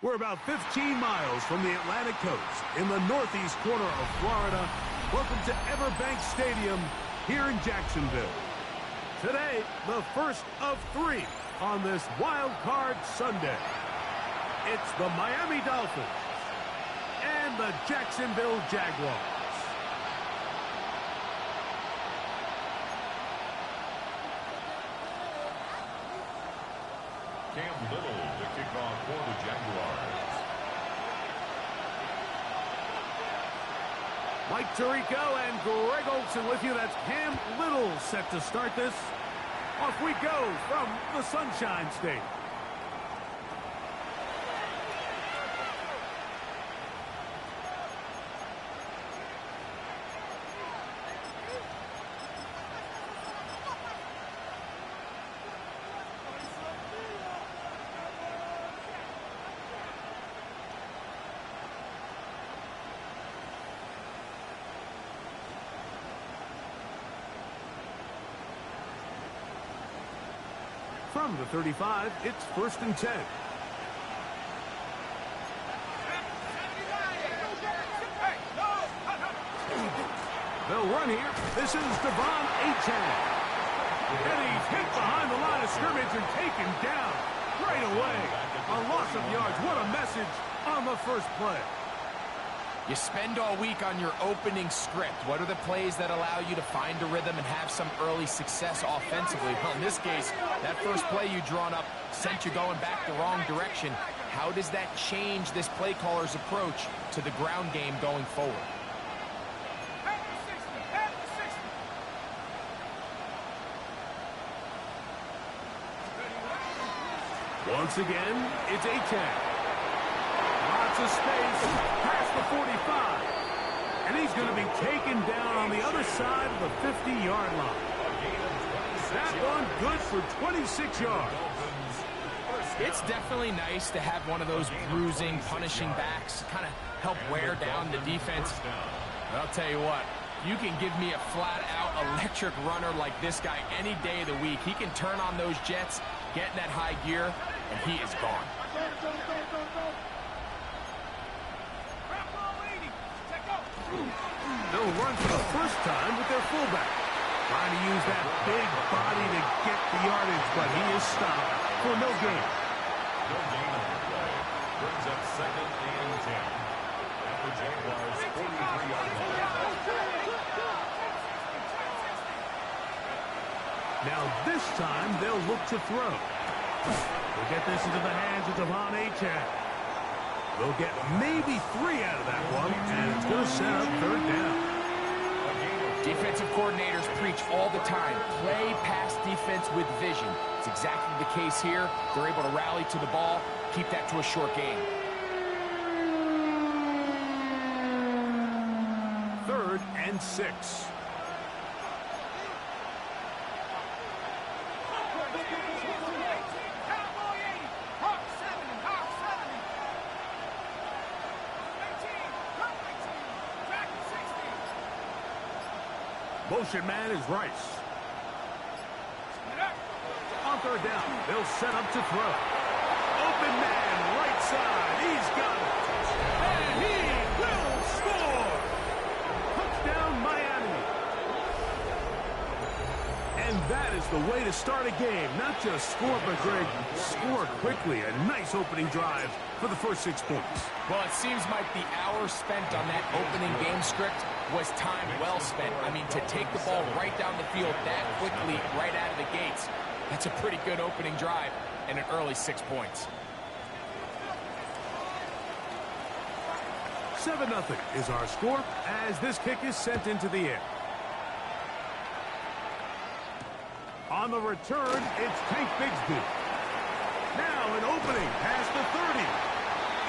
We're about 15 miles from the Atlantic coast in the northeast corner of Florida. Welcome to Everbank Stadium here in Jacksonville. Today, the first of 3 on this Wild Card Sunday. It's the Miami Dolphins and the Jacksonville Jaguars. Cam Little to kick off for the Jaguars. Mike Tirico and Greg Olsen with you. That's Cam Little set to start this. Off we go from the Sunshine State. From the 35, it's 1st and 10. They'll run here. This is Devon Achane. And he's hit behind the line of scrimmage and taken down right away. A loss of yards. What a message on the first play. You spend all week on your opening script. What are the plays that allow you to find a rhythm and have some early success offensively? Well, in this case, that first play you drawn up sent you going back the wrong direction. How does that change this play caller's approach to the ground game going forward? Once again, it's Achane. Lots of space past the 45. And he's going to be taken down on the other side of the 50-yard line. That one good for 26 yards. It's definitely nice to have one of those bruising, punishing backs kind of help wear down the defense. But I'll tell you what, you can give me a flat-out electric runner like this guy any day of the week. He can turn on those jets, get in that high gear, and he is gone. They'll run for the first time with their fullback. Trying to use that big body to get the yardage, but he is stopped for no gain. No gain on the play. Brings up 2nd and 10. At the Jaguars' 43-yard line. Now this time they'll look to throw. They'll get this into the hands of Devon Achane. They'll get maybe 3 out of that one, and it's going to set up 3rd down. Defensive coordinators preach all the time, play pass defense with vision. It's exactly the case here. They're able to rally to the ball, keep that to a short game. 3rd and 6. Motion man is Rice. On 3rd down, they'll set up to throw. Open man, right side. He's got it. And he will score. Touchdown, Miami. And that is the way to start a game. Not just score, but Greg, score quickly. A nice opening drive for the first 6 points. Well, it seems like the hour spent on that opening game script was time well spent. I mean, to take the ball right down the field that quickly, right out of the gates, that's a pretty good opening drive and an early 6 points. 7-0 is our score as this kick is sent into the air. On the return, it's Tank Bigsby. Now an opening past the 30.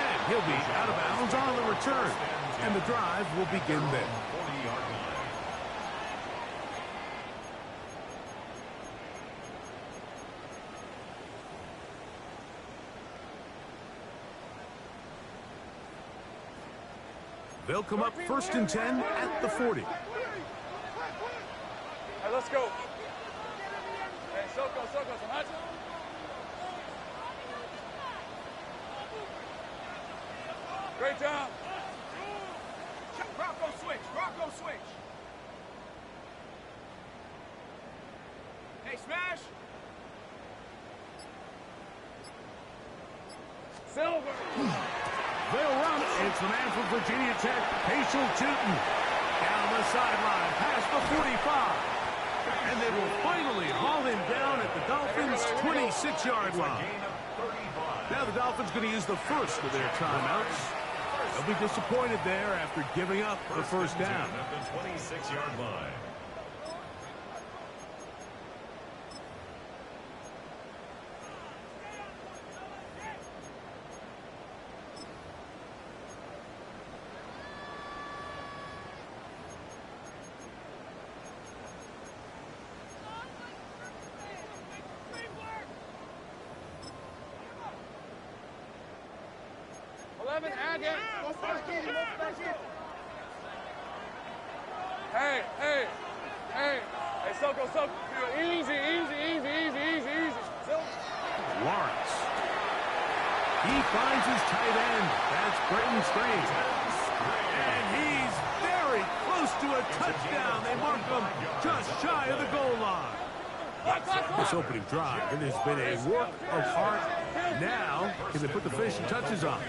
And he'll be out of bounds on the return. And the drive will begin there. 40-yard line. They'll come up 1st and 10 at the 40. All right, let's go. Hey, Soko, Samacho. Great job. Rocco switch. Rocco switch. Hey, smash. Silver. They'll run. It's the man from Virginia Tech, Paschal Tootin. Down the sideline, past the 45. And they will finally haul him down at the Dolphins' 26-yard line. Now the Dolphins going to use the first of their timeouts. They'll be disappointed there after giving up the first down. At the 26-yard line. Hey, Soko. Easy. Lawrence. He finds his tight end. That's Brenton Strange. And he's very close to a touchdown. They mark him just shy of the goal line. This opening drive, it has been a work of art. Now, can they put the finishing touches on?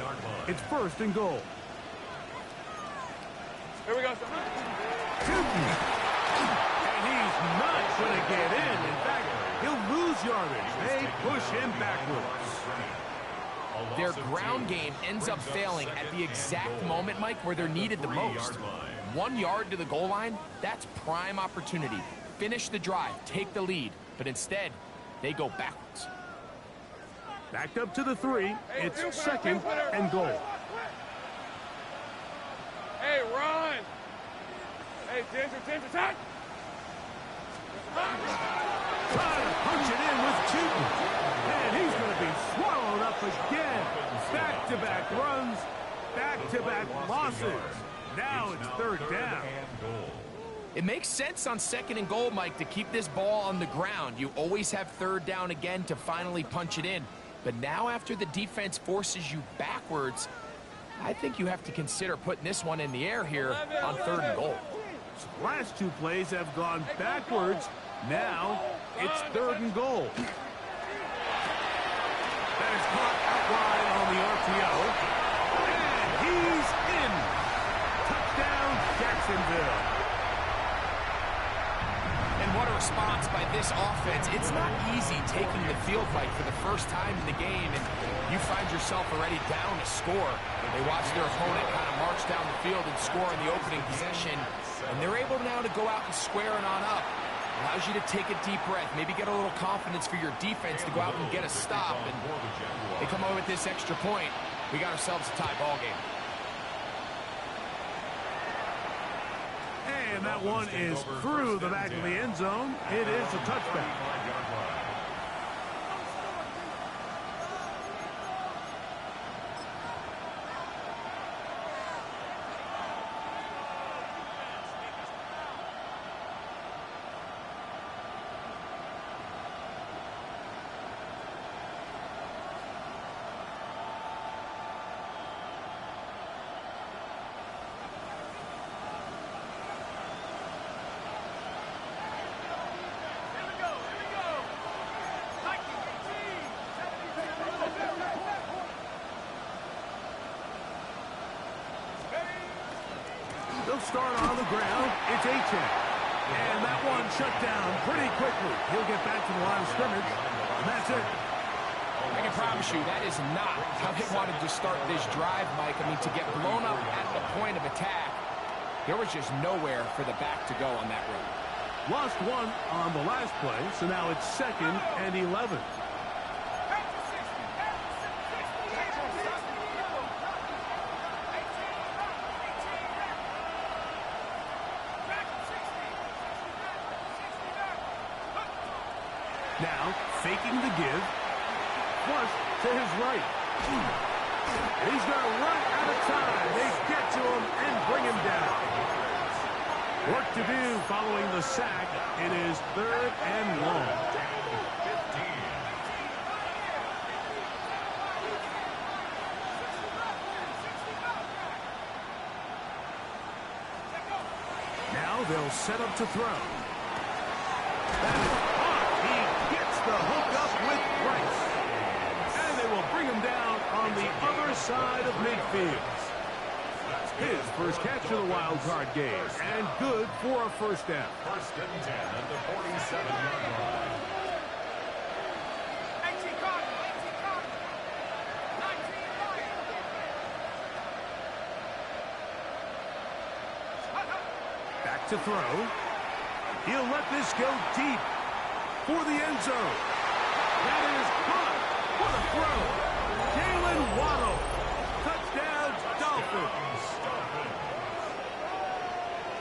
It's first and goal. Here we go. Tootin. And he's not going to get in. In fact, he'll lose yardage. They push him backwards. Their ground game ends up failing at the exact moment, Mike, where they're needed the most. 1 yard to the goal line, that's prime opportunity. Finish the drive, take the lead, but instead, they go backwards. Backed up to the 3. It's second and goal. Hey, run. Hey, Ginger, attack. Trying to punch it in with Tootin. And he's going to be swallowed up again. Back-to-back runs, back-to-back losses. Now it's third down. It makes sense on second and goal, Mike, to keep this ball on the ground. You always have third down again to finally punch it in. But now after the defense forces you backwards, I think you have to consider putting this one in the air here on third and goal. Last two plays have gone backwards. Now it's third and goal. That is caught out wide on the RPO. And he's in. Touchdown, Jacksonville. And what a response by this offense. It's not easy taking the field fight for the first time in the game, and you find yourself already down a score. They watch their opponent kind of march down the field and score in the opening possession, and they're able now to go out and square it on up. Allows you to take a deep breath, maybe get a little confidence for your defense to go out and get a stop, and they come away with this extra point. We got ourselves a tie ball game. And that one is through the back of the end zone. It is a touchback. They'll start on the ground. It's Achane. And that one shut down pretty quickly. He'll get back to the line of scrimmage. And that's it. I can promise you that is not how they wanted to start this drive, Mike. I mean, to get blown up at the point of attack, there was just nowhere for the back to go on that run. Lost one on the last play, so now it's second and 11. Now, faking the give. Flush to his right. He's going to run out of time. They get to him and bring him down. Work to do following the sack. It is third and long. they'll set up to throw. That is caught. He gets the hook up with Rice. And they will bring him down on the other side of midfield. His first catch of the wild card game, and good for a first down. First and 10 at the 47-yard line. Back to throw. He'll let this go deep for the end zone. That is caught. What a throw. Jalen Waddle. Touchdown, Dolphins.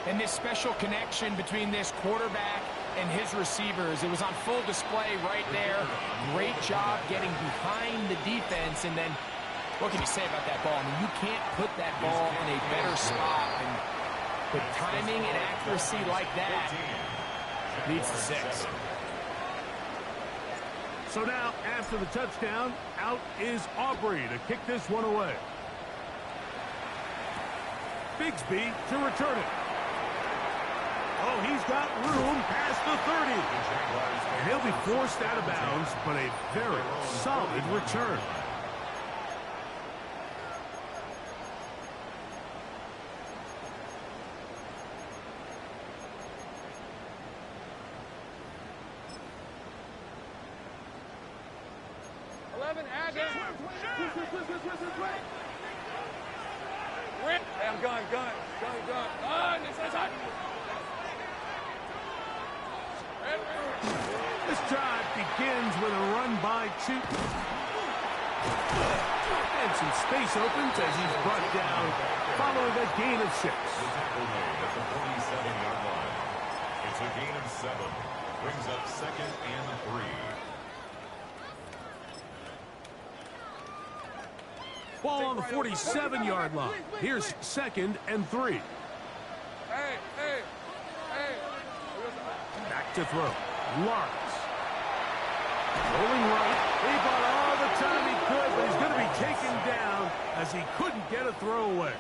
And this special connection between this quarterback and his receivers, it was on full display right there. Great job getting behind the defense. And then, what can you say about that ball? I mean, you can't put that ball in a better spot. And with timing and accuracy like that, leads to 6. So now, after the touchdown, out is Aubrey to kick this one away. Bigsby to return it. Oh, he's got room past the 30. And he'll be forced out of bounds, but a very solid return. Hey, I'm going. This drive begins with a run by Chu. And some space opens as he's brought down following a gain of 6. At the 47-yard line. It's a gain of 7. Brings up second and 3. Ball on the 47-yard line. Here's second and 3. Hey. Back to throw. Lawrence. Rolling right. He bought all the time he could, but he's going to be taken down as he couldn't get a throwaway.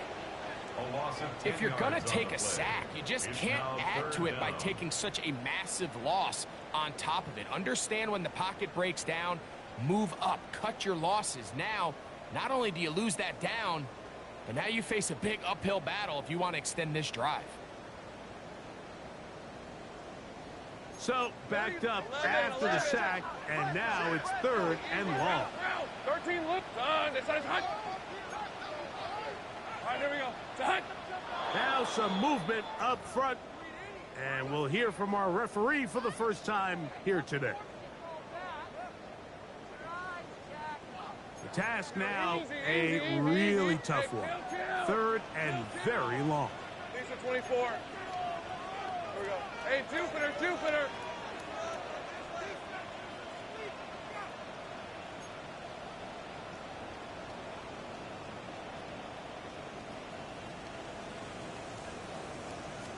A loss of 10 If you're going to yards take on a the sack, play. you just It's can't now add third to it by down. taking such a massive loss on top of it. Understand when the pocket breaks down, move up, cut your losses. Now, not only do you lose that down, but now you face a big uphill battle if you want to extend this drive. So, backed up after the sack, and now it's third and long. 13 look. Done. This side's hot. All right, there we go. It's hot. Now some movement up front, and we'll hear from our referee for the first time here today. The task now, a really tough one. Third and very long. Lisa 24. Here we go. Hey, Jupiter.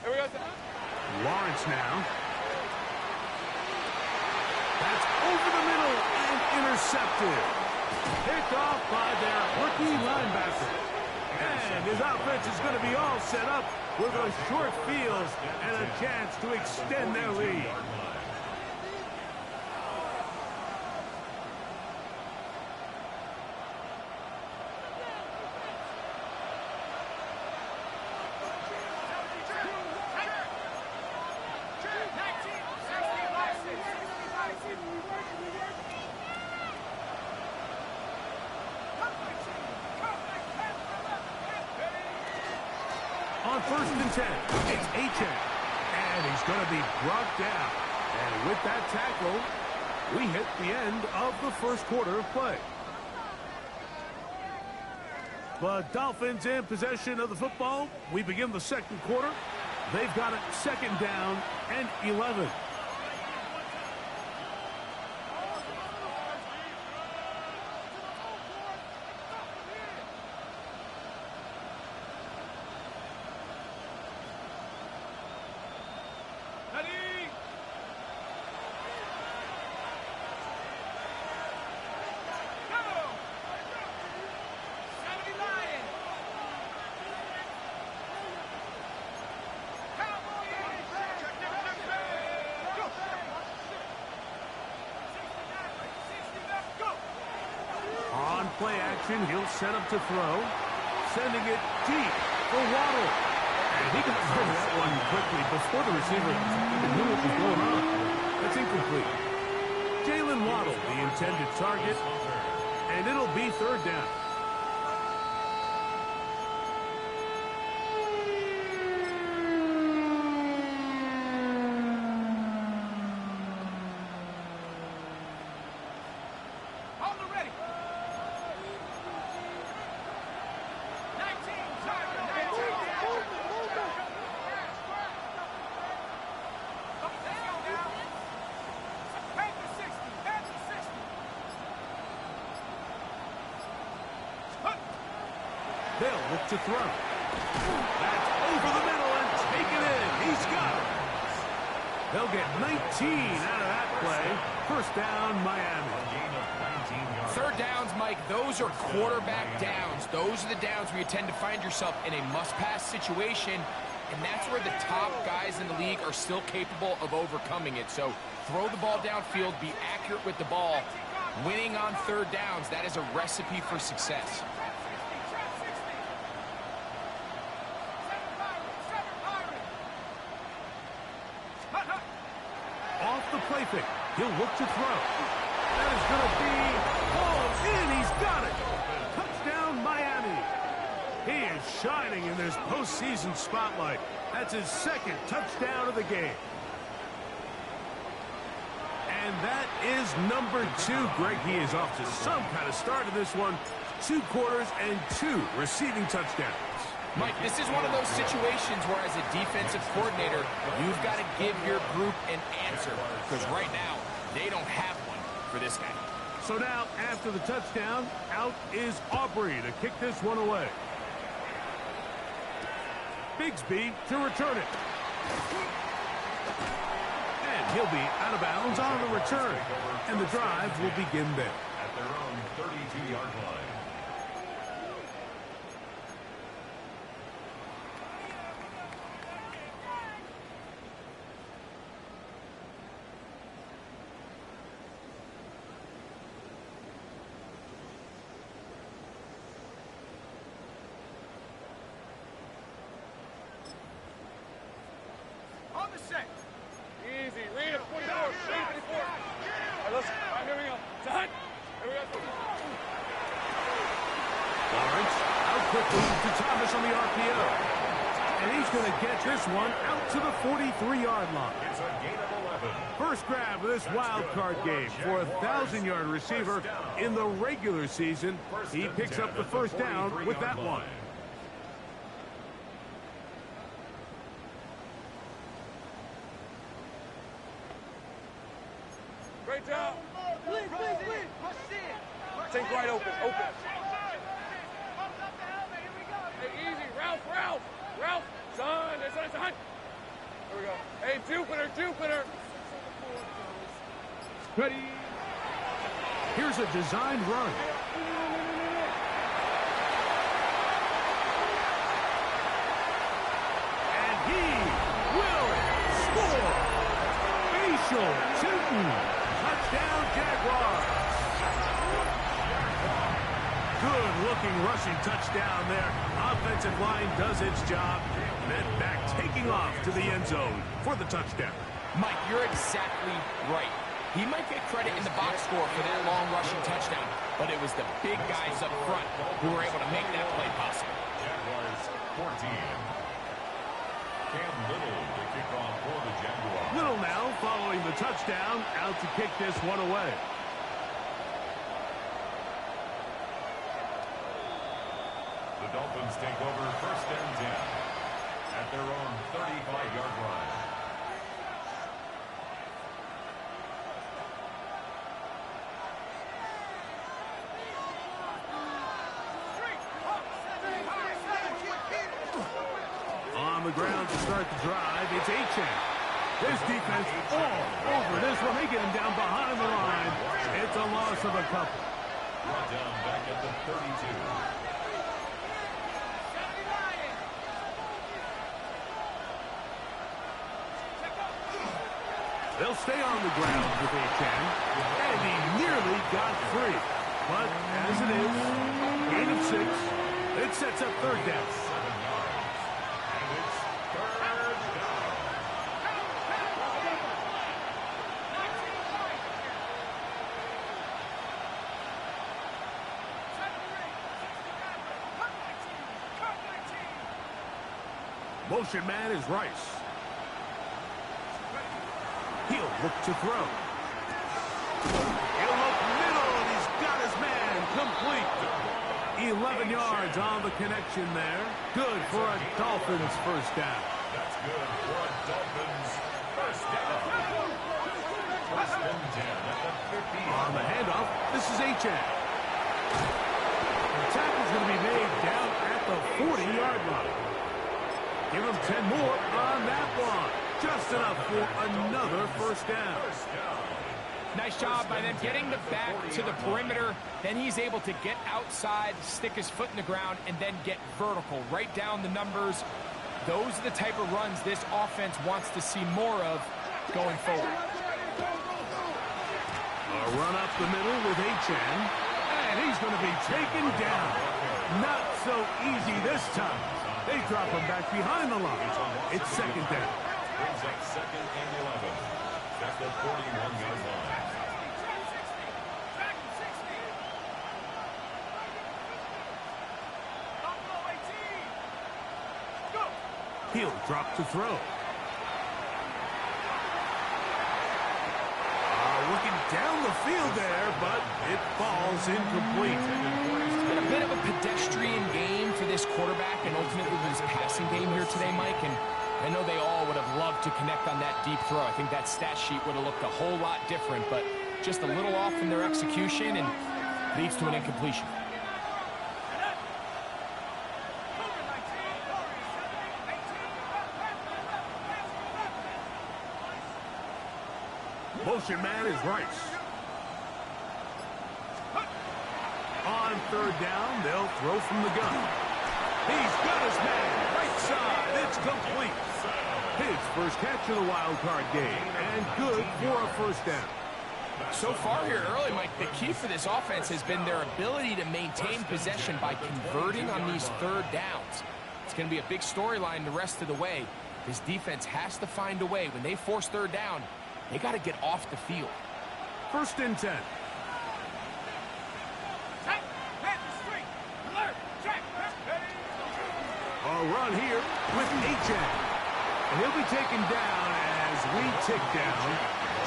Here we go. Lawrence now. That's over the middle and intercepted. Picked off by their rookie linebacker. And his offense is going to be all set up with a short field and a chance to extend their lead. On first and 10, it's Achane. And he's going to be brought down. And with that tackle, we hit the end of the first quarter of play. The Dolphins in possession of the football. We begin the second quarter. They've got it second down and 11. play action. He'll set up to throw. Sending it deep for Waddle. And he got rid of that one quickly before the receiver even knew what was going on. That's incomplete. Jalen Waddle, the intended target. And it'll be third down. They'll look to throw. That's over the middle and taken in. He's got it. They'll get 19 out of that play. First down, Miami. Third downs, Mike, those are quarterback downs. Those are the downs where you tend to find yourself in a must-pass situation, and that's where the top guys in the league are still capable of overcoming it. So throw the ball downfield, be accurate with the ball. Winning on third downs, that is a recipe for success. Off the play fake. He'll look to throw. That is going to be hauled in. He's got it. Touchdown, Miami. He is shining in this postseason spotlight. That's his second touchdown of the game. And that is number 2. Greg, he is off to some kind of start in this one. 2 quarters and 2 receiving touchdowns. Mike, this is one of those situations where as a defensive coordinator, you've got to give your group an answer. Because right now, they don't have one for this guy. So now, after the touchdown, out is Aubrey to kick this one away. Bigsby to return it. And he'll be out of bounds on the return. And the drive will begin there. At their own 32-yard line. Easy. Read it. 44. Read 54. All right, let's. All right, here we go. Done. Here we go. Lawrence out quickly to Thomas on the RPO. And he's going to get this one out to the 43-yard line. It's a gain of 11. First grab of this wild card game for a 1,000-yard receiver in the regular season. He picks up the first down with that one. Great job. Think right open. Open. Hey, easy. Ralph. Son. Here we go. Hey, Jupiter. Ready. Here's a designed run. And he will score. Facial shooting. Touchdown, Jaguars. Good-looking rushing touchdown there. Offensive line does its job. Men back taking off to the end zone for the touchdown. Mike, you're exactly right. He might get credit in the box score for that long rushing touchdown, but it was the big guys up front who were able to make that play possible. Jaguars 14. Cam Little to kick off for the Jaguars. Little now following the touchdown, out to kick this one away. The Dolphins take over first and 10 at their own 35-yard line. On the ground to start the drive, it's Achane. This defense all over this one. They get him down behind the line. It's a loss of a couple. Brought down back at the 32. They'll stay on the ground with Achane. And he nearly got free. But as it is, gain of 6, it sets up third down. 7 yards. And it's third down. Motion man is Rice. He'll look to throw. He'll look middle, and he's got his man complete. 11 yards on the connection there. Good for a Dolphins first down. That's good for a Dolphins first down. First and 10 at the 50. On the handoff, this is Achane. The tackle's going to be made down at the 40-yard line. Give him 10 more on that one. Just enough for another first down. Nice job by them getting the back to the perimeter. Then he's able to get outside, stick his foot in the ground, and then get vertical. Right down the numbers. Those are the type of runs this offense wants to see more of going forward. A run up the middle with Achane. And he's going to be taken down. Not so easy this time. They drop him back behind the line. It's second down. Brings up second and 11. That's the 41-yard line. He'll drop to throw. Looking down the field there, but it falls incomplete. It's been a bit of a pedestrian game for this quarterback and ultimately this passing game here today, Mike. And I know they all would have loved to connect on that deep throw. I think that stat sheet would have looked a whole lot different, but just a little off in their execution and leads to an incompletion. Motion man is Rice. On third down, they'll throw from the gun. He's got his man. Right side. It's complete. His first catch of the wild card game. And good for a first down. So far here early, Mike, the key for this offense has been their ability to maintain possession by converting on these third downs. It's going to be a big storyline the rest of the way. This defense has to find a way. When they force third down, they got to get off the field. First and 10. A run here with Achane. And he'll be taken down as we tick down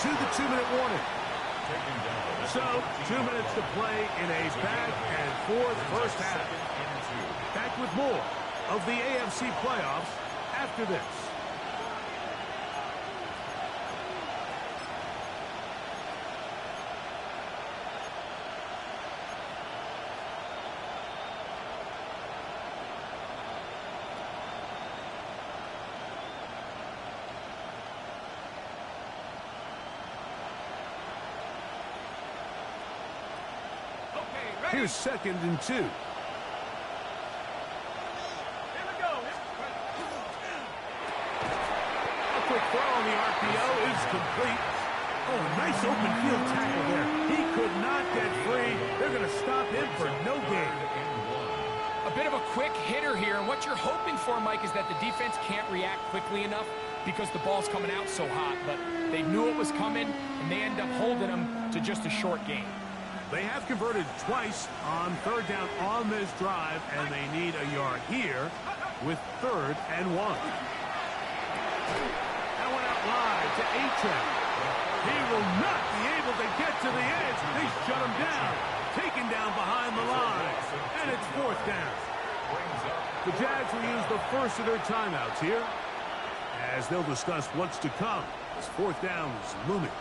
to the 2-minute warning. So, 2 minutes to play in a back-and-forth first half. Back with more of the AFC playoffs after this. Here's second and 2. Here we go. A quick throw on the RPO is complete. Oh, nice open field tackle there. He could not get free. They're going to stop him for no gain. A bit of a quick hitter here, and what you're hoping for, Mike, is that the defense can't react quickly enough because the ball's coming out so hot, but they knew it was coming, and they end up holding them to just a short gain. They have converted twice on third down on this drive, and they need a yard here with third and 1. That went out wide to Achane. He will not be able to get to the edge. They shut him down. Taken down behind the line. And it's fourth down. The Jags will use the first of their timeouts here as they'll discuss what's to come as fourth down is looming.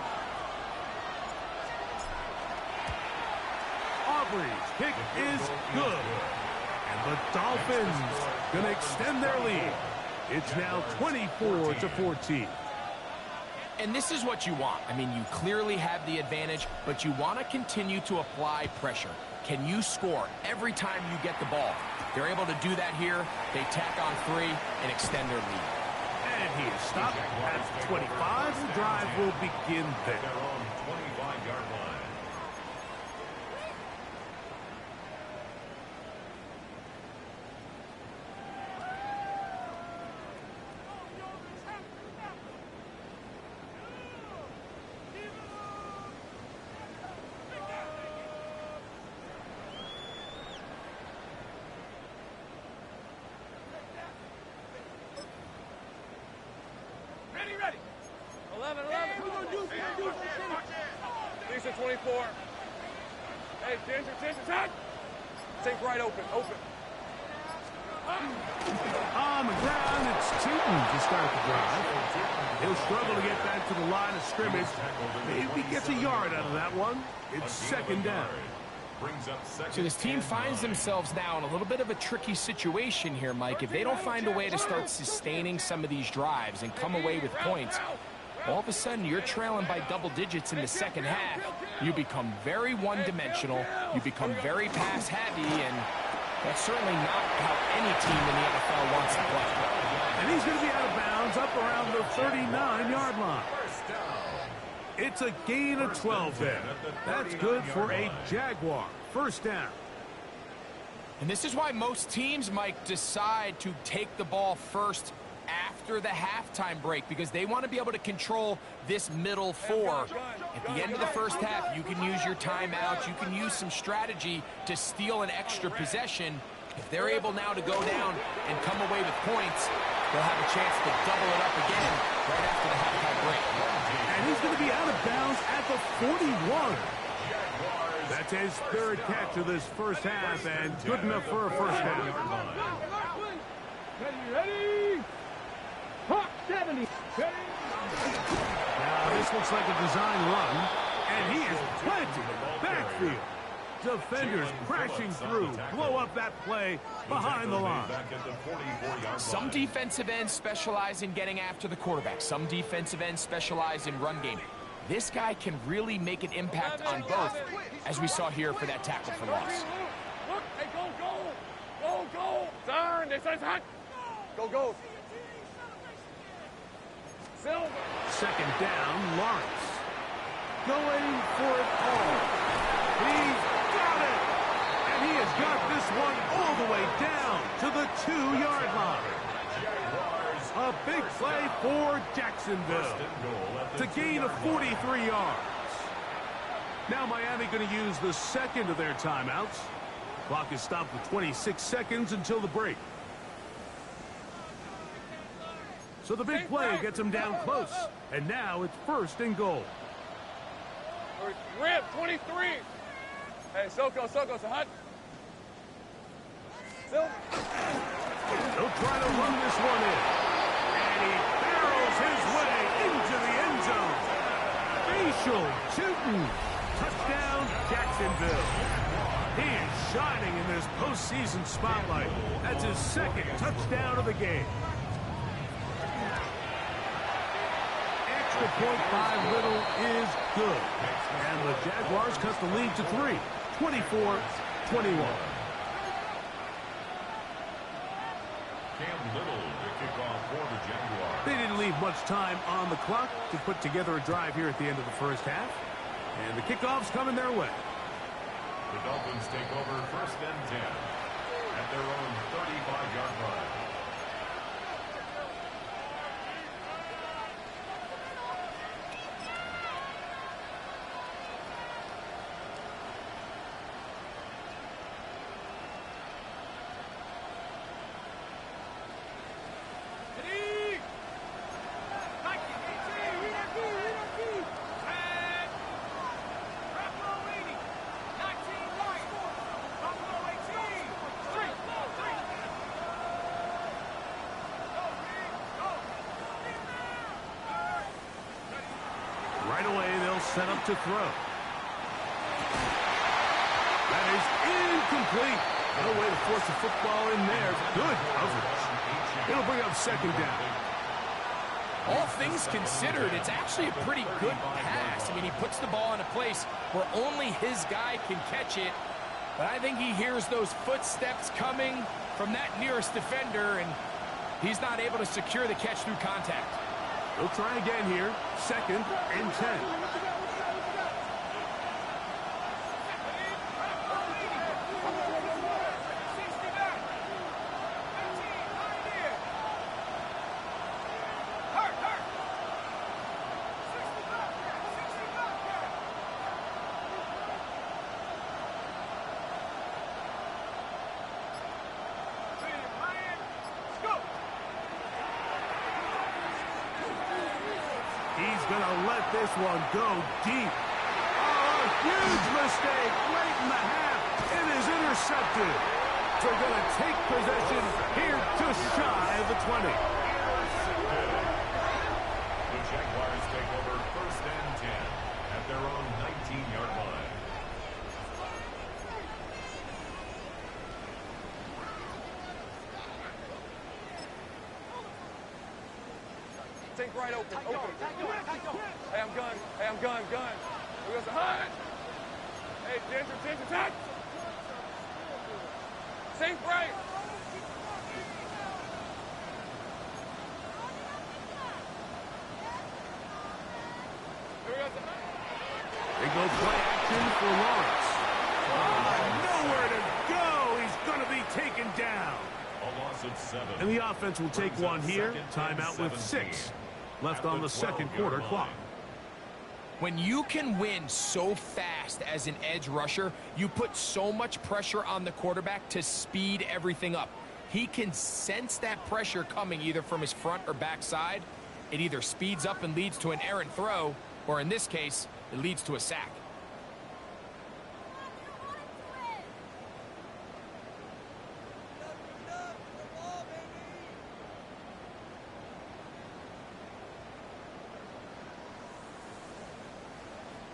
Aubrey's kick is good. And the Dolphins going to extend their lead. It's now 24-14. And this is what you want. I mean, you clearly have the advantage, but you want to continue to apply pressure. Can you score every time you get the ball? They're able to do that here. They tack on 3 and extend their lead. And he is stopped at 25. The drive will begin there. Their own 25-yard line. Who's going to do it? Lisa, 24. Hey, tension, time. Take right open. On the ground, it's Tootin to start the drive. He'll struggle to get back to the line of scrimmage. Maybe he gets a yard out of that one. It's second down. So this team finds themselves now in a little bit of a tricky situation here, Mike. If they don't find a way to start sustaining some of these drives and come away with points, all of a sudden you're trailing by double digits in the second half. You become very one-dimensional. You become very pass-heavy, and that's certainly not how any team in the NFL wants to play. And he's going to be out of bounds up around the 39-yard line. It's a gain of 12 there. That's good for a Jaguar. First down. And this is why most teams, Mike, decide to take the ball first after the halftime break, because they want to be able to control this middle four. At the end of the first half, you can use your timeouts. You can use some strategy to steal an extra possession. If they're able now to go down and come away with points, they'll have a chance to double it up again right after the halftime break. And he's going to be out of bounds at the 41. That's his third catch of this first half, and good enough for a first down. Ready? Hot 70. Now, this looks like a design run, and he is planted in the backfield. Defenders crashing through, blow up that play behind the line. Some defensive ends specialize in getting after the quarterback. Some defensive ends specialize in run game. This guy can really make an impact on both, as we saw here for that tackle for loss. Look, hey, go. Turn, this is hot. Go. Silver. Second down, Lawrence. Going for it all. He's got it. And he has got this one all the way down to the 2-yard line. A big play for Jacksonville to gain of 43 yards. Now Miami going to use the second of their timeouts. Clock is stopped with 26 seconds until the break. So the big play gets him down close. And now it's first and goal. Rip, 23. Hey, Soko, so hot. Silver. He'll try to run this one in. And he barrels his way into the end zone. Facial Tootin. Touchdown, Jacksonville. He is shining in this postseason spotlight. That's his second touchdown of the game. Extra point by Little is good. And the Jaguars cut the lead to 3, 24-21. They didn't leave much time on the clock to put together a drive here at the end of the first half. And the kickoff's coming their way. The Dolphins take over first and 10 at their own 35-yard line. Right away, they'll set up to throw. That is incomplete. No way to force the football in there. Good coverage. It'll bring up second down. All things considered, it's actually a pretty good pass. I mean, he puts the ball in a place where only his guy can catch it. But I think he hears those footsteps coming from that nearest defender, and he's not able to secure the catch through contact. They'll try again here. Second and 10. He's going to to let this one go deep. Oh, a huge mistake late in the half. It is intercepted. So they're going to take possession here just shy of the 20. The Jaguars take over 1st and 10 at their own 19-yard line. Take right open. Hey, I'm gun. Hey, I'm gun. We got some high. Hey, Ginger, touch. Sink right. Here we go. They go play action for Lawrence. Nowhere to go. He's going to be taken down. A loss of 7. And the offense will take one here. Timeout with 6 left on the second quarter clock. When you can win so fast as an edge rusher, you put so much pressure on the quarterback to speed everything up. He can sense that pressure coming either from his front or back side. It either speeds up and leads to an errant throw, or in this case, it leads to a sack.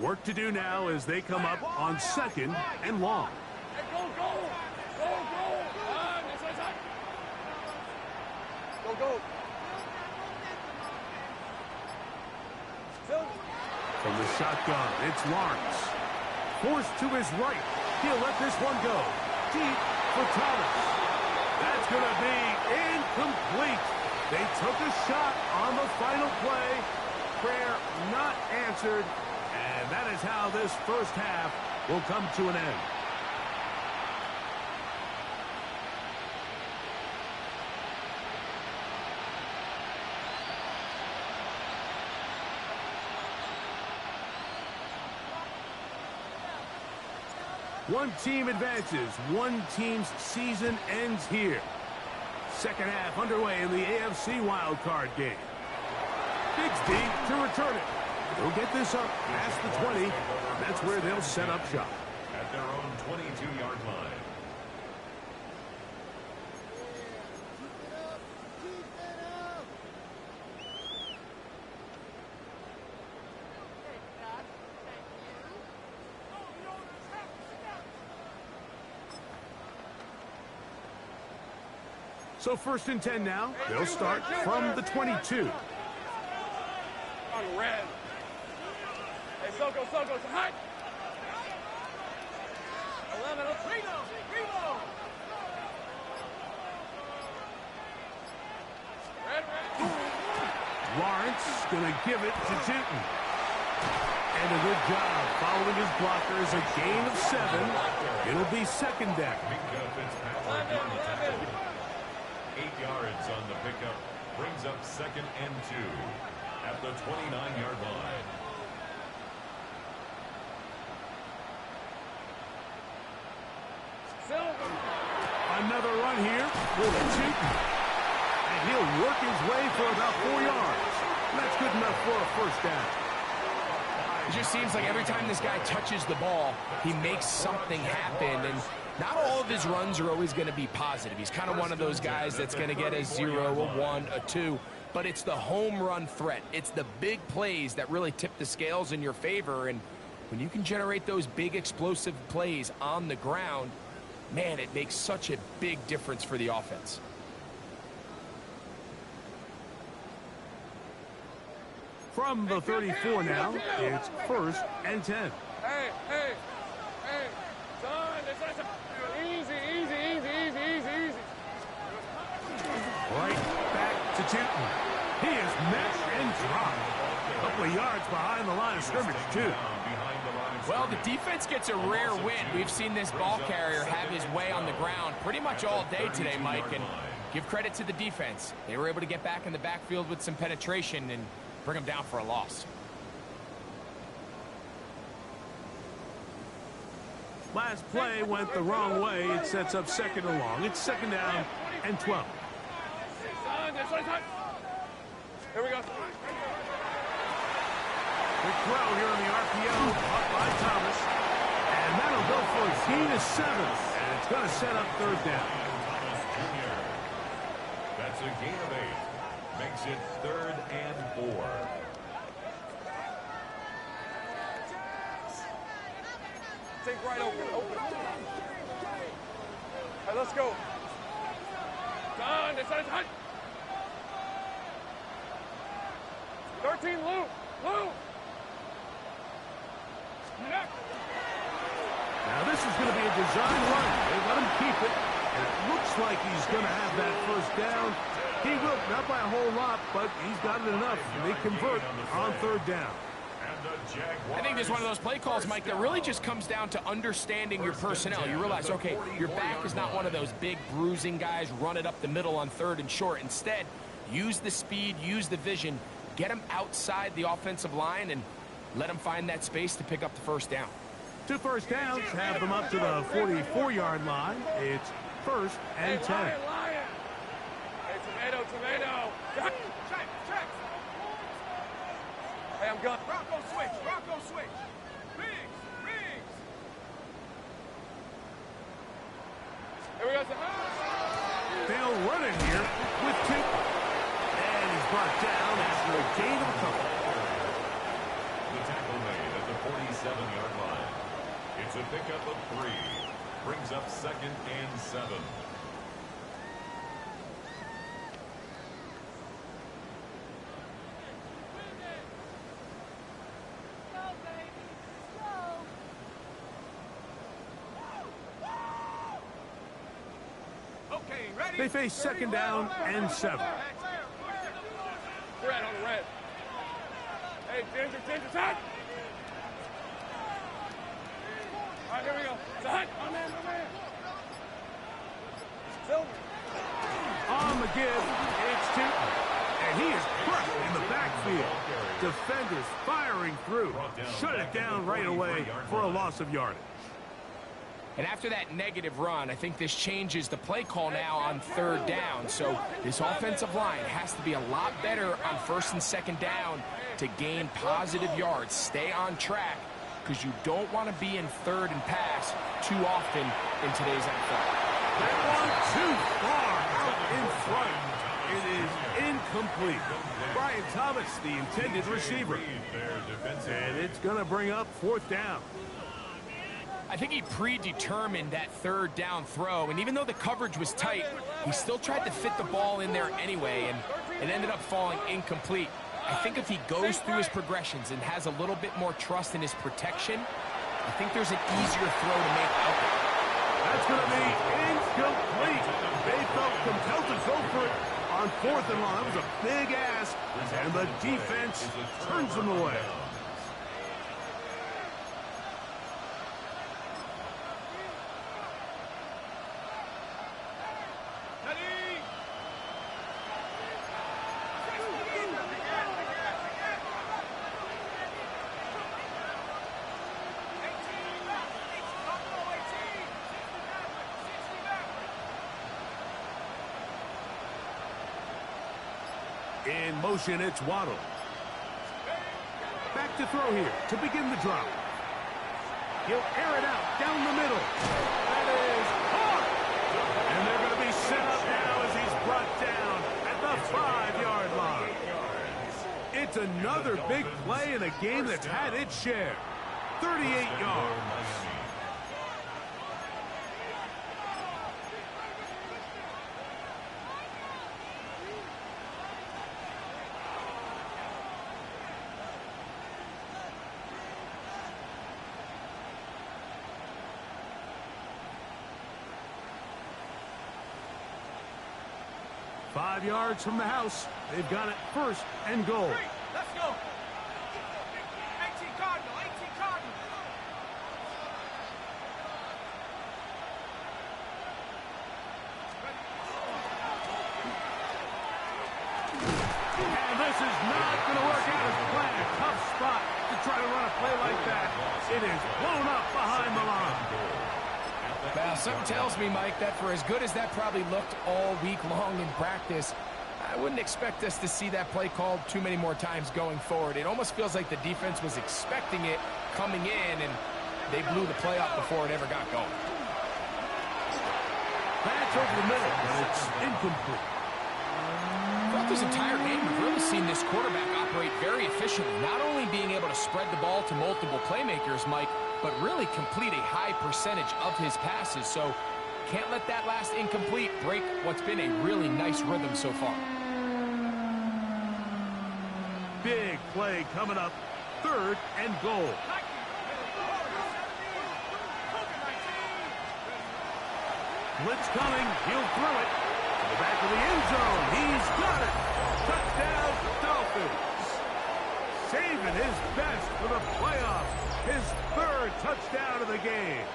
Work to do now as they come up on 2nd and long. Hey, go. Go. From the shotgun, it's Lawrence. Forced to his right. He'll let this one go. Deep for Thomas. That's going to be incomplete. They took a shot on the final play. Prayer not answered. And that is how this first half will come to an end. One team advances. One team's season ends here. Second half underway in the AFC WildCard game. Diggs deep to return it. They'll get this up past the 20. That's where they'll set up shop. At their own 22-yard line. So 1st and 10 now. They'll start from the 22. On red. Hey, Soko, it's hot. 11, Primo. Red. Lawrence going to give it to Tootin. And a good job following his blockers. A gain of 7. It'll be 2nd down. 8 yards on the pickup. Brings up 2nd and 2 at the 29-yard line. Another run here with Tootin. And he'll work his way for about 4 yards. That's good enough for a first down. It just seems like every time this guy touches the ball, he makes something happen. And not all of his runs are always going to be positive. He's kind of one of those guys that's going to get a 0, a 1, a 2. But it's the home run threat. It's the big plays that really tip the scales in your favor. And when you can generate those big explosive plays on the ground, man, it makes such a big difference for the offense. From the 34 now, it's 1st and 10. Hey. Son, easy. Right back to Tootin. He is met and dropped. A couple of yards behind the line of scrimmage, too. Well, the defense gets a rare win. We've seen this ball carrier have his way on the ground pretty much all day today, Mike, and give credit to the defense. They were able to get back in the backfield with some penetration and bring them down for a loss. Last play went the wrong way. It sets up 2nd and long. It's 2nd down and 12. Here we go. Quick throw here on the RPO, up by Thomas. And that'll go for a gain of 7. And it's going to set up third down. That's a gain of 8. Makes it 3rd and 4. Take right open. Hey, let's go. Done. It's done. 13, Lou. Now this is going to be a design run. They let him keep it. And it looks like he's going to have that first down. He will, not by a whole lot, but he's got it enough. And they convert on third down. I think this is one of those play calls, Mike, that really just comes down to understanding your personnel. You realize, okay, your back is not one of those big bruising guys, run it up the middle on 3rd and short. Instead, use the speed, use the vision, get them outside the offensive line, and let them find that space to pick up the first down. 2 first downs, have them up to the 44-yard line. It's 1st and 10. Hey, tomato. Check. Hey, I'm gone. Rocco switch. Riggs. Here we go. They'll run it here with 2. And he's brought down after a gain of a couple. The tackle made at the 47-yard line. It's a pickup of 3. Brings up 2nd and 7. They face 2nd down and 7. Red on the red. Hey, Ginger, time. All right, here we go. Time. My man. Silver. On the give, it's 2. And he is crushed in the backfield. Defenders firing through. Shut it down right away for a loss of yardage. And after that negative run, I think this changes the play call now on 3rd down. So this offensive line has to be a lot better on 1st and 2nd down to gain positive yards. Stay on track, because you don't want to be in 3rd and pass too often in today's NFL. That one too far out in front. It is incomplete. Brian Thomas, the intended receiver. And it's going to bring up 4th down. I think he predetermined that 3rd down throw, and even though the coverage was tight, he still tried to fit the ball in there anyway, and it ended up falling incomplete. I think if he goes through his progressions and has a little bit more trust in his protection, I think there's an easier throw to make out there. That's going to be incomplete. They felt compelled to go for it on 4th and long. That was a big ask, and the defense turns them away. In motion, it's Waddle. Back to throw here to begin the drop. He'll air it out down the middle. That is caught. And they're going to be set up now as he's brought down at the 5-yard line. It's another big play in a game that's had its share. 38 yards. 5 yards from the house. They've got it 1st and goal. Let's go. 18 Cardinal. And this is not going to work out as planned. Tough spot to try to run a play like that. It is blown up behind the line. Well, something tells me, Mike, that for as good as that probably looked all week long in practice, I wouldn't expect us to see that play called too many more times going forward. It almost feels like the defense was expecting it coming in, and they blew the play up before it ever got going. That's over the middle, but it's incomplete. Throughout this entire game, we've really seen this quarterback operate very efficiently, not only being able to spread the ball to multiple playmakers, Mike, but really complete a high percentage of his passes. So can't let that last incomplete break what's been a really nice rhythm so far. Big play coming up, 3rd and goal. Blitz coming, he'll throw it to the back of the end zone. He's got it. Touchdown, Dolphins. Saving his best for the playoffs. His 3rd touchdown of the game.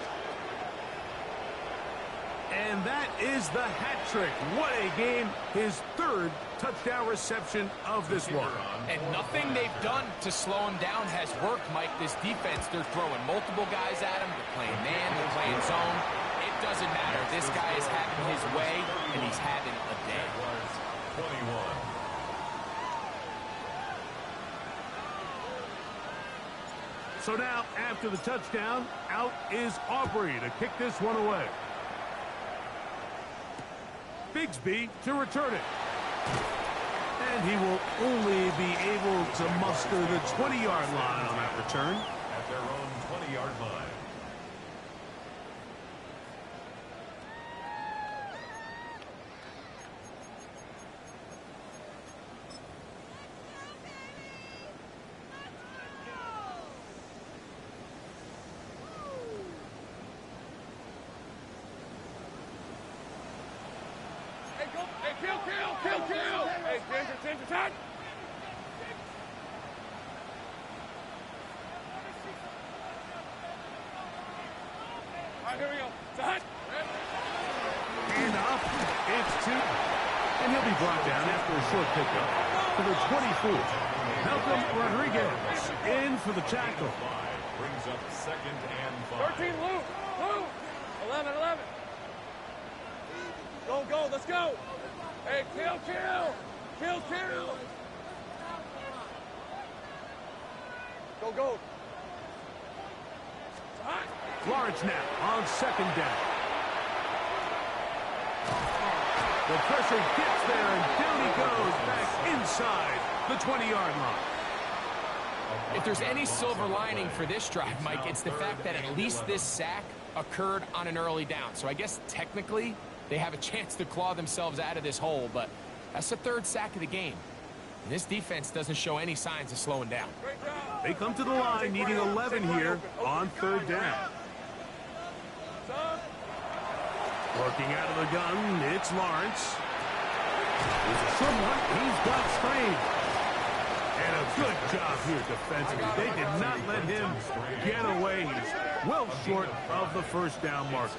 And that is the hat trick. What a game. His 3rd touchdown reception of this one. And nothing they've done to slow him down has worked, Mike. This defense, they're throwing multiple guys at him. They're playing man, they're playing zone. It doesn't matter. This guy is having his way, and he's having a day. 21. So now, after the touchdown, out is Aubrey to kick this one away. Bigsby to return it. And he will only be able to muster the 20-yard line on that return. At their own 20-yard line. Kill! Hey, Ginger, tight! All right, here we go. Tight! And up, it's 2. And he'll be brought down after a short pickup to the 24. Malcolm Rodriguez in for the tackle. Brings up 2nd and 5. 13, Lou! 11. Go, let's go! Hey, kill! Go! Lawrence now on 2nd down. The pressure gets there, and down he goes back inside the 20-yard line. If there's any silver lining for this drive, Mike, it's the fact that at least this sack occurred on an early down. So I guess technically they have a chance to claw themselves out of this hole, but that's the 3rd sack of the game. And this defense doesn't show any signs of slowing down. They come to the line needing 11 here on 3rd down. Working out of the gun, it's Lawrence. There's a short one. He's got strength. And a good job here defensively. They did not let him get away. He's well short of the 1st down marker.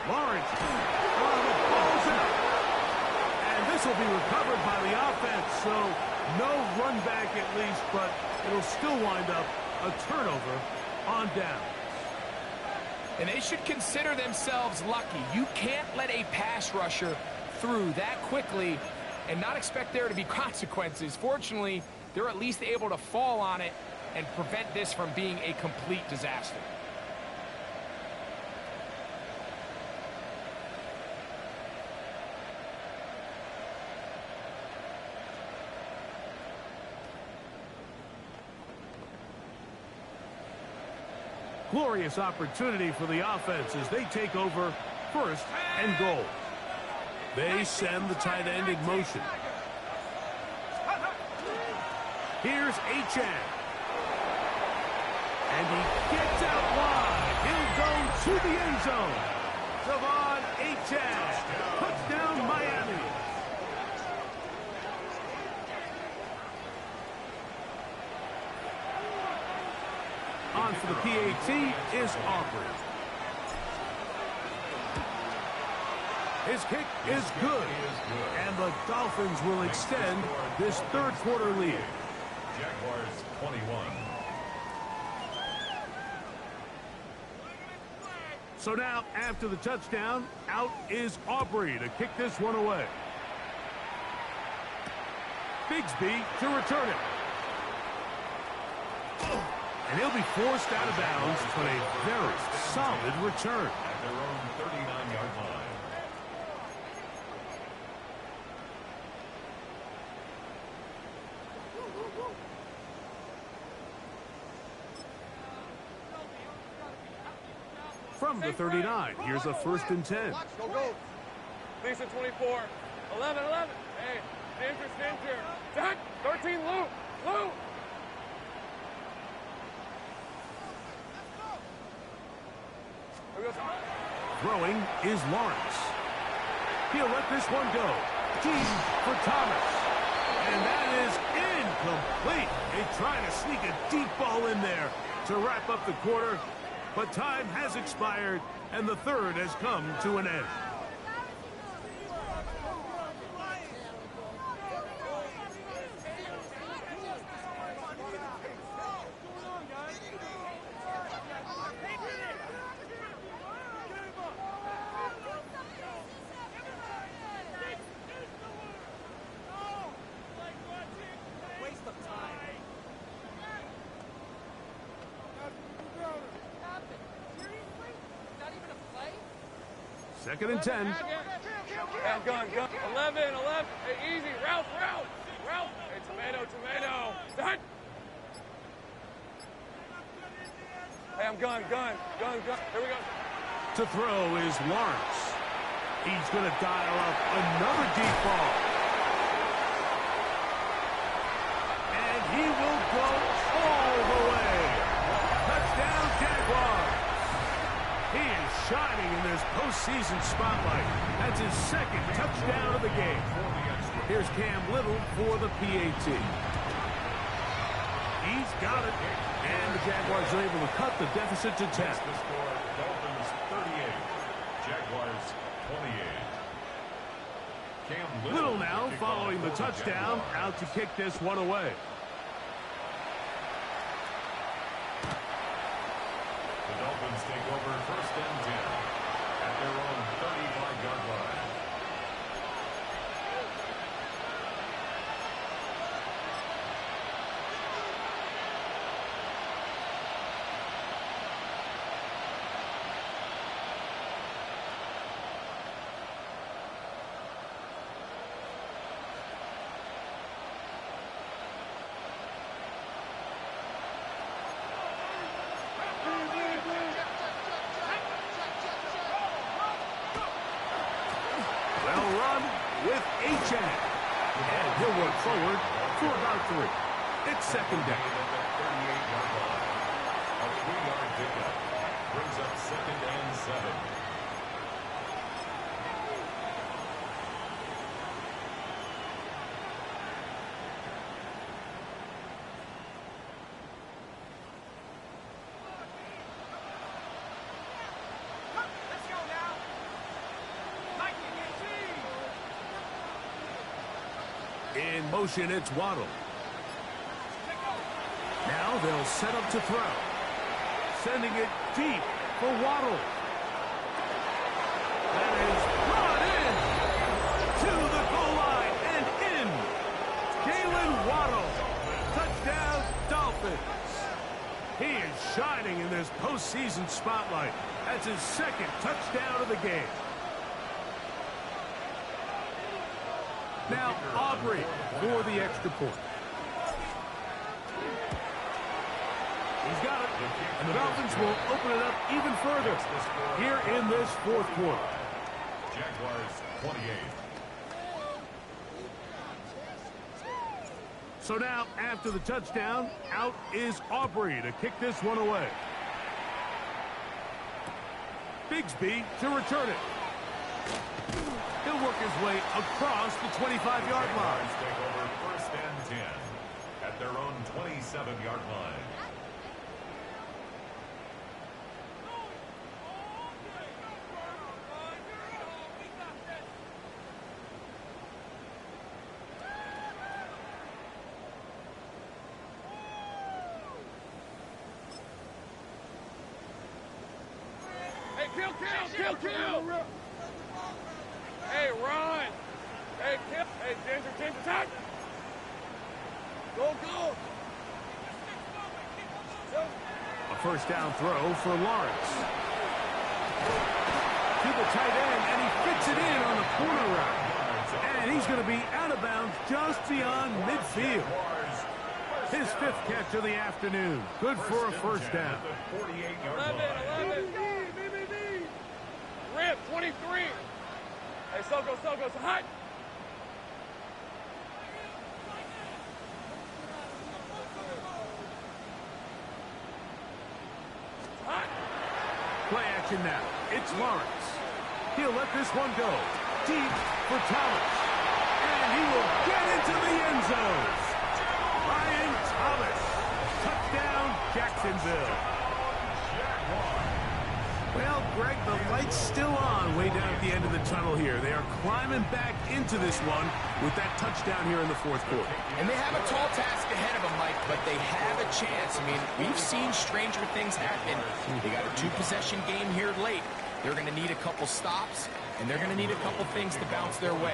Lawrence. The ball's out. And this will be recovered by the offense. So no run back at least, but it'll still wind up a turnover on down. And they should consider themselves lucky. You can't let a pass rusher through that quickly and not expect there to be consequences. Fortunately, they're at least able to fall on it and prevent this from being a complete disaster. Glorious opportunity for the offense as they take over 1st and goal. They send the tight end in motion. Here's Achane. And he gets out wide. He'll go to the end zone. Devon Achane. Touchdown, Miami. On for the PAT is Aubrey. His kick is good. And the Dolphins will extend this 3rd quarter lead. Jaguars 21. So now, after the touchdown, out is Aubrey to kick this one away. Bigsby to return it. And he'll be forced out of bounds on a very solid return. At their own 39-yard line. From the 39, here's a 1st and 10. Go, go. Lisa 24. 11, 11. Hey, Dinter. Done. 13, Lou. Throwing is Lawrence. He'll let this one go. Deep for Thomas. And that is incomplete. They trying to sneak a deep ball in there to wrap up the quarter. But time has expired, and the third has come to an end. Second and 10. And gun. 11. Hey, easy. Ralph. Hey, tomato. Done. Hey, I'm gun. Here we go. To throw is Lawrence. He's going to dial up another deep ball. And he will go all the way. Touchdown, Jaguars. He is shining in this postseason spotlight. That's his second touchdown of the game. Here's Cam Little for the PAT. He's got it. And the Jaguars are able to cut the deficit to 10. The score, Dolphins 38, Jaguars 28. Cam Little now following the touchdown, out to kick this one away. The Dolphins take over 1st and 10 at their own 35-yard line. With H.N. And he'll work forward for about 3. It's second down. A 3-yard pickup brings up 2nd and 7. In motion, it's Waddle. Now they'll set up to throw. Sending it deep for Waddle. That is brought in to the goal line and in. Jalen Waddle. Touchdown, Dolphins. He is shining in this postseason spotlight. That's his second touchdown of the game. Now Aubrey for the extra point. He's got it. And the Dolphins will open it up even further here in this 4th quarter. Jaguars 28. So now, after the touchdown, out is Aubrey to kick this one away. Bigsby to return it. He'll work his way across the 25-yard line. Take over 1st and 10 at their own 27-yard line. Kill. Hey, run. Hey, kill. Hey, Ginger, tight. Go. A first down throw for Lawrence. To the tight end, and he fits it in on the corner route. And he's going to be out of bounds just beyond midfield. His 5th catch of the afternoon. Good for a first down. 11. Rip, 23. Hey, Soko, so hot. Play action now. It's Lawrence. He'll let this one go. Deep for Thomas. And he will get into the end zone. Ryan Thomas. Touchdown, Jacksonville. Well, Greg, the light's still on way down at the end of the tunnel here. They are climbing back into this one with that touchdown here in the 4th quarter. And they have a tall task ahead of them, Mike, but they have a chance. I mean, we've seen stranger things happen. They got a 2-possession game here late. They're going to need a couple stops, and they're going to need a couple things to bounce their way.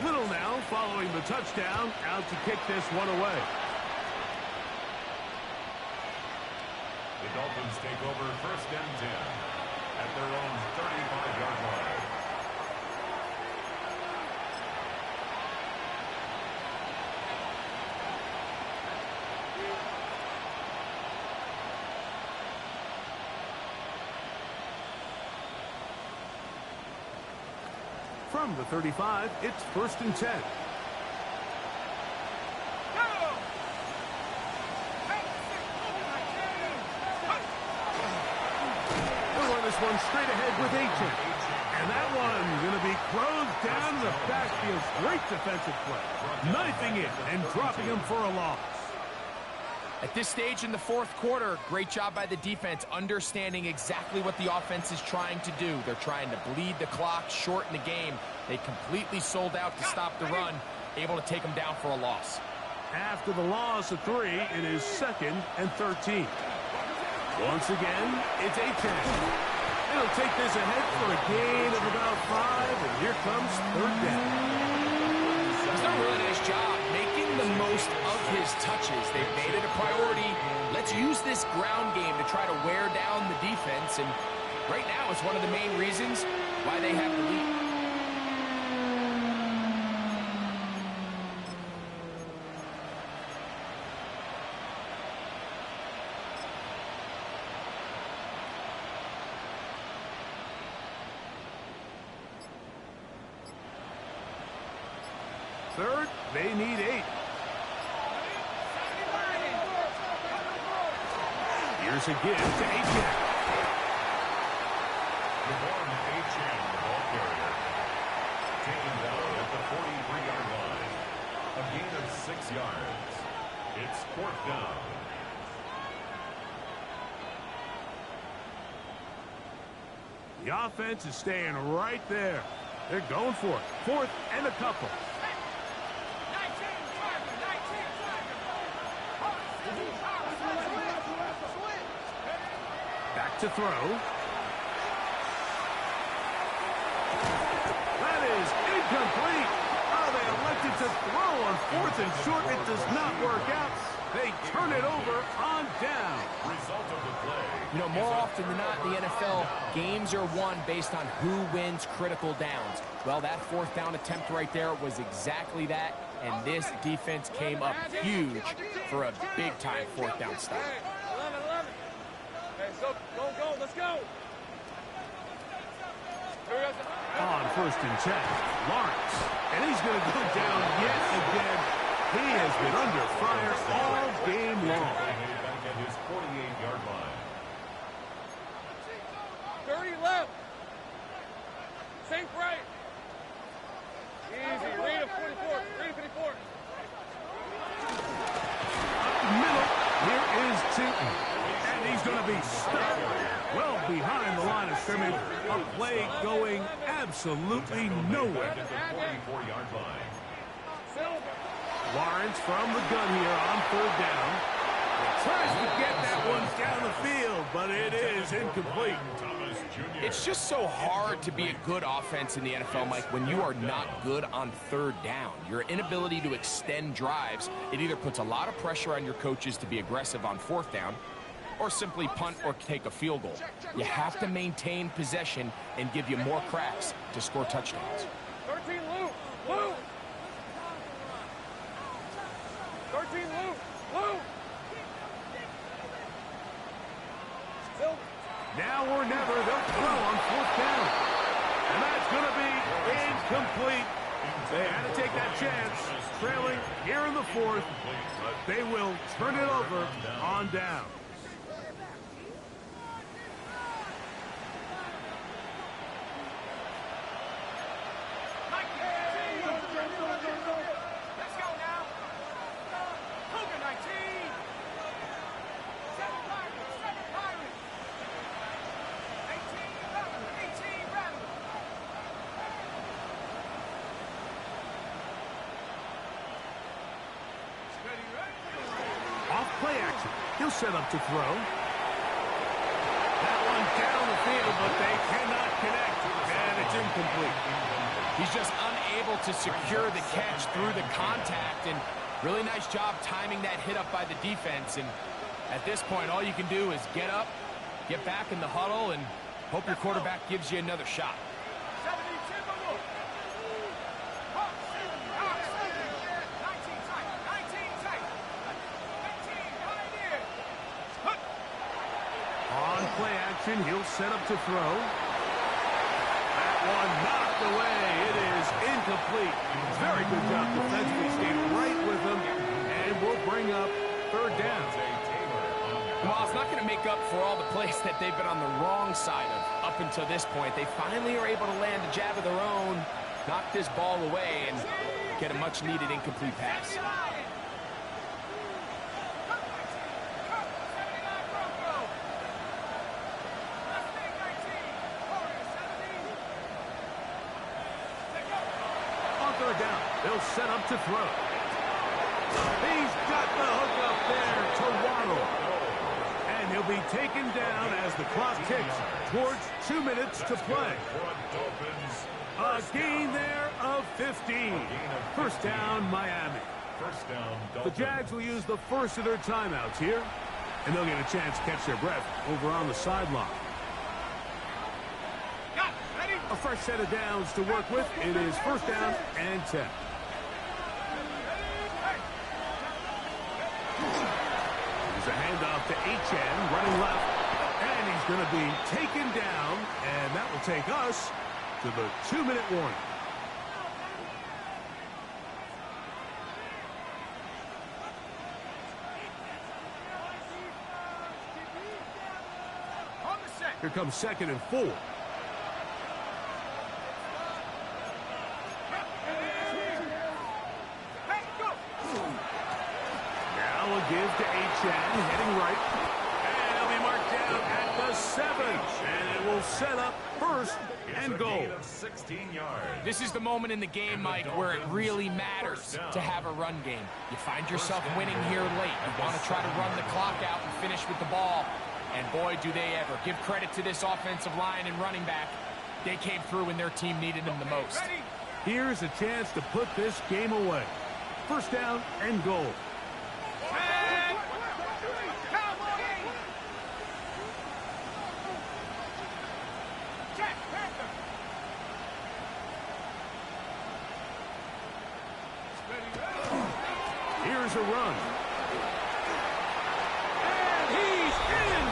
Little now following the touchdown, out to kick this one away. The Dolphins take over 1st and 10 at their own 35-yard line. From the 35, it's 1st and 10. One straight ahead with Aiken. And that one going to be closed down in the backfield. Great defensive play. Knifing it and dropping him for a loss. At this stage in the 4th quarter, great job by the defense understanding exactly what the offense is trying to do. They're trying to bleed the clock, shorten the game. They completely sold out to stop the run, able to take them down for a loss. After the loss of 3, it is 2nd and 13. Once again, it's Aiken. He'll take this ahead for a gain of about 5, and here comes 3rd down. He's done a really nice job making the most of his touches. They've made it a priority. Let's use this ground game to try to wear down the defense, and right now it's one of the main reasons why they have the lead. Third, they need 8. Here's a give to Aiken. DeVon Achane, the ball carrier. Taken down at the 43-yard line. A gain of 6 yards. It's 4th down. The offense is staying right there. They're going for it. 4th and a couple. Back to throw. That is incomplete. Oh, they elected to throw on 4th and short. It does not work out. They turn it over on down. Result of the play. You know, more often than not in the NFL, games are won based on who wins critical downs. Well, that 4th down attempt right there was exactly that, and this defense came up huge for a big-time 4th down stop. Hey, 11. Hey, so go, let's go. On 1st and 10, Lawrence. And he's going to go down yet again. He has been under fire all game long. Back at his 48-yard line. 30 left. Sink right. Easy. Read a 44. Read a 54. Up the middle, here is Tinton. And he's going to be stopped well behind the line of scrimmage. A play going absolutely nowhere. At the 44-yard line. Lawrence from the gun here on 3rd down. They Tries to get that one down the field, but it is incomplete. It's just so hard to be a good offense in the NFL, Mike, when you are not good on third down. Your inability to extend drives, it either puts a lot of pressure on your coaches to be aggressive on fourth down or simply punt or take a field goal. You have to maintain possession and give you more cracks to score touchdowns. 13 loop. Loop. 13 loop. Loop. Now or never, they'll throw on fourth down. And that's going to be incomplete. They had to take that chance, trailing here in the fourth, but they will turn it over on down. Let's go now. Cougar 19. 7 Pirates. 7 Pirates. 18 Rebels. 18 Rebels. Steady, right? Off play action. He'll set up to throw. That one down the field, but they cannot connect, and it's incomplete. He's just unable to secure the catch through the contact, and really nice job timing that hit up by the defense. And at this point, all you can do is get up, get back in the huddle, and hope your quarterback gives you another shot. 70 Timberwolf. Hawk 70. Hawk 70. 19 tight. 19 tight. 15 Pioneer. Hook. On play action, he'll set up to throw. That one knocked away. It is incomplete. Very good job defensively. Stayed right with him, and we'll bring up third down. Well, it's not going to make up for all the plays that they've been on the wrong side of up until this point. They finally are able to land a jab of their own, knock this ball away, and get a much-needed incomplete pass. On third down, they'll set up to throw. He's got the hook up there to Waddle. And he'll be taken down as the clock ticks towards 2 minutes to play. A gain there of 15. First down, Miami. The Jags will use the first of their timeouts here, and they'll get a chance to catch their breath over on the sideline. A fresh set of downs to work with. It is first down and 10. There's a handoff to HN, running left, and he's going to be taken down, and that will take us to the 2-minute warning. Here comes 2nd and 4. Give to HN, heading right. And he'll be marked down at the 7. And it will set up first and goal. 16 yards. This is the moment in the game, Mike, where it really matters to have a run game. You find yourself winning here late. You want to try to run the clock out and finish with the ball. And boy, do they ever. Give credit to this offensive line and running back. They came through when their team needed them the most. Here's a chance to put this game away. First down and goal. Here's a run. And he's in!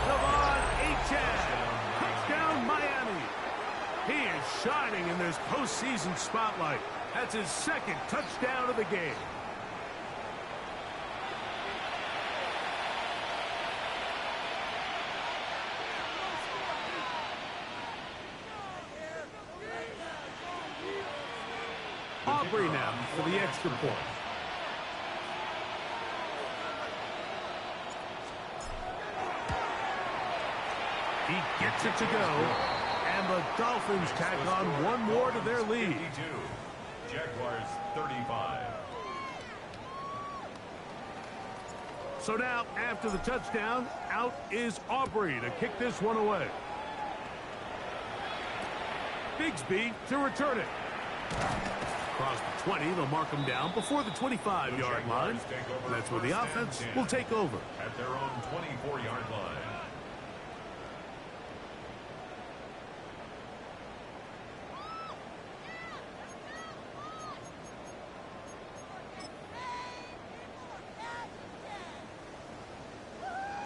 Devon Achane. Touchdown, Miami. He is shining in this postseason spotlight. That's his second touchdown of the game. Aubrey now for the extra point. He gets it to go, and the Dolphins tack on one more to their lead. 52. Jaguars 35. So now, after the touchdown, out is Aubrey to kick this one away. Bigsby to return it. Across the 20, they'll mark him down before the 25-yard line. That's where the offense will take over. At their own 24-yard line.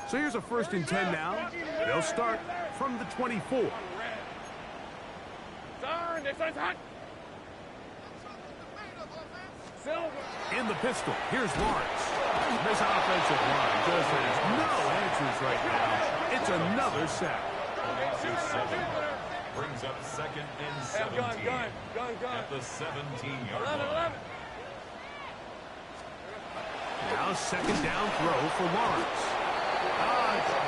So here's a 1st and 10 now. They'll start from the 24. In the pistol, here's Lawrence. This offensive line just has no answers right now. It's another sack. Brings up 2nd and 17. At the 17-yard line. Now 2nd down throw for Lawrence.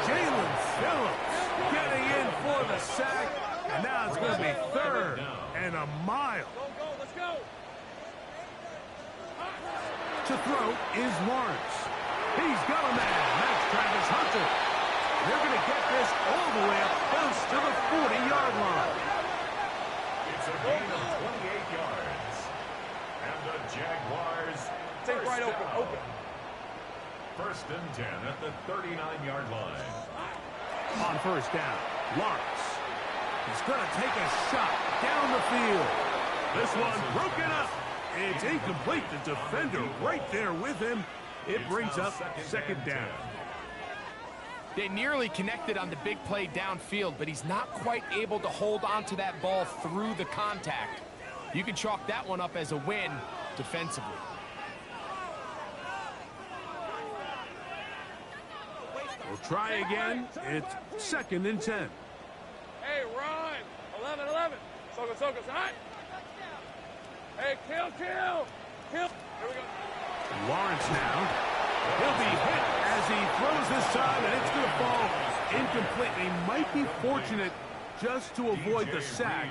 Jalen Phillips getting in for the sack. And now it's going to be 3rd and a mile. Let's go. To throw is Lawrence. He's got a man. That's Travis Hunter. They're going to get this all the way up close to the 40-yard line. It's a gain of 28 yards. And the Jaguars take right open. 1st and 10 at the 39-yard line. On 1st down, Lawrence. He's going to take a shot down the field. This one broken up. It's incomplete. The defender right there with him. It brings up 2nd down. They nearly connected on the big play downfield, but he's not quite able to hold on to that ball through the contact. You can chalk that one up as a win defensively. We'll try again. It's 2nd and 10. Hey, run. 11. Soka. Hot. Hey, kill. Here we go. Lawrence now. He'll be hit as he throws this time, and it's going to fall incomplete. They might be fortunate just to avoid the sack,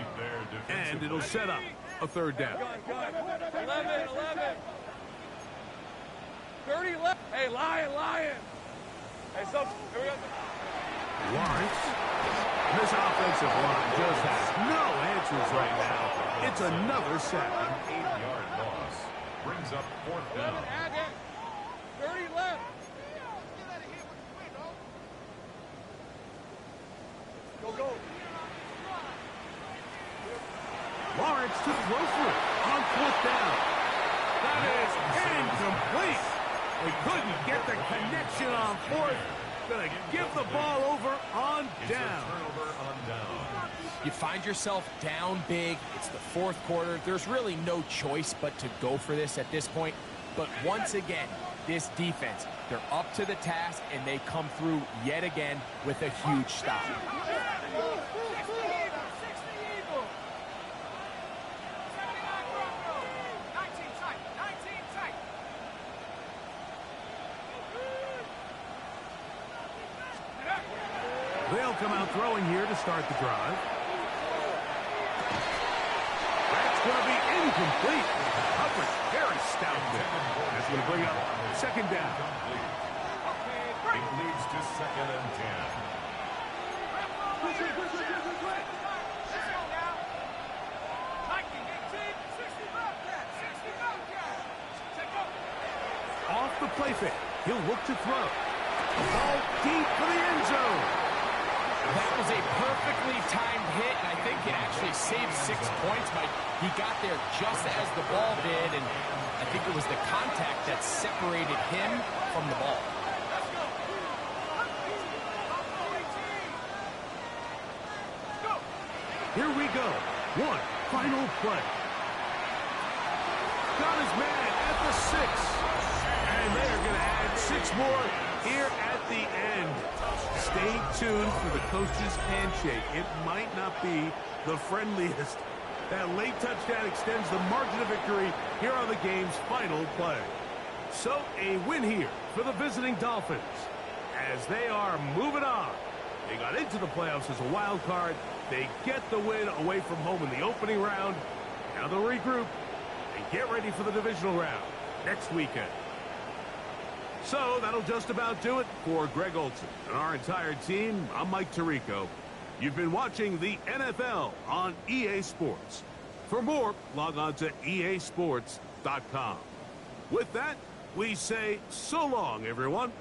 and it'll set up a 3rd down. Gun. 11. 30 left. Hey, Lion. Hey, so here we go. Lawrence. This offensive line just has no answers right now. It's another sack. An 8-yard loss. Brings up 4th down. 30 left. Go. Lawrence to throw for it on 4th down. That is incomplete. They couldn't get the connection on 4th. Gonna give the ball over on down. Turnover on down. You find yourself down big. It's the 4th quarter. There's really no choice but to go for this at this point. But once again, this defense, they're up to the task, and they come through yet again with a huge stop. They'll come out throwing here to start the drive. That's going to be incomplete. Coverage very stout there. That's going to bring up 2nd down. It leads to 2nd and 10. Off the play fake. He'll look to throw. Ball deep for the end zone. That was a perfectly timed hit, and I think it actually saved 6 points. Mike, he got there just as the ball did, and I think it was the contact that separated him from the ball. Here we go. One final play. Got his man at the 6. And they are going to add 6 more here at the end. Stay tuned for the coach's handshake. It might not be the friendliest. That late touchdown extends the margin of victory here on the game's final play. So a win here for the visiting Dolphins as they are moving on. They got into the playoffs as a wild card. They get the win away from home in the opening round. Now they'll regroup and get ready for the divisional round next weekend. So that'll just about do it for Greg Olson and our entire team. I'm Mike Tirico. You've been watching the NFL on EA Sports. For more, log on to easports.com. With that, we say so long, everyone.